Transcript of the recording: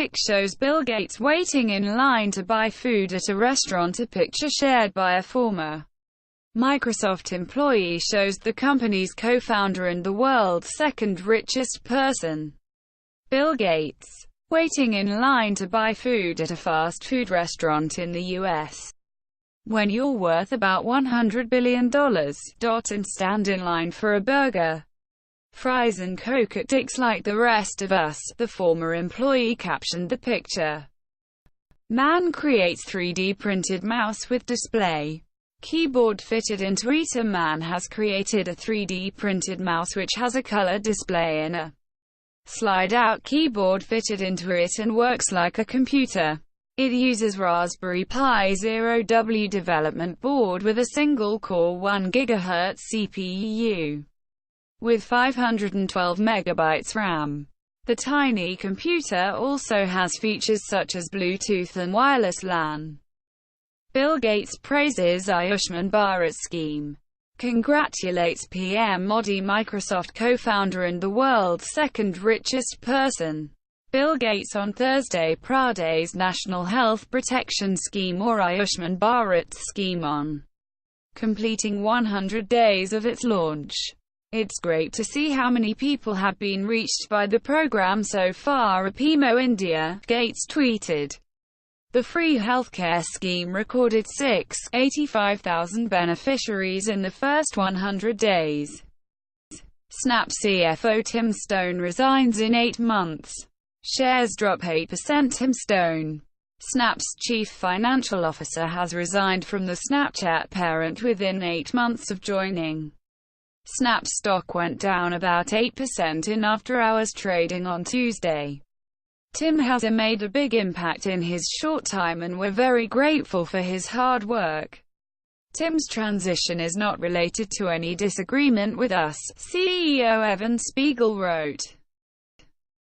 pic shows Bill Gates waiting in line to buy food at a restaurant. A picture shared by a former Microsoft employee shows the company's co-founder and the world's second richest person, Bill Gates, waiting in line to buy food at a fast food restaurant in the US. When you're worth about $100 billion, and stand in line for a burger, fries and Coke at Dick's like the rest of us, the former employee captioned the picture. Man creates 3D printed mouse with display keyboard fitted into it. A man has created a 3D printed mouse which has a color display and a slide-out keyboard fitted into it and works like a computer. It uses Raspberry Pi Zero-W development board with a single-core 1 GHz CPU with 512 MB RAM. The tiny computer also has features such as Bluetooth and Wireless LAN. Bill Gates praises Ayushman Bharat scheme, congratulates PM Modi, Microsoft co-founder and the world's second richest person, Bill Gates on Thursday. Prades's National Health Protection Scheme, or Ayushman Bharat scheme, on completing 100 days of its launch. It's great to see how many people have been reached by the program so far, PMO India, Gates tweeted. The free healthcare scheme recorded 685,000 beneficiaries in the first 100 days. Snap CFO Tim Stone resigns in 8 months. Shares drop 8%. Tim Stone, Snap's chief financial officer, has resigned from the Snapchat parent within 8 months of joining. Snap's stock went down about 8% in after-hours trading on Tuesday. Tim has made a big impact in his short time and we're very grateful for his hard work. Tim's transition is not related to any disagreement with us, CEO Evan Spiegel wrote.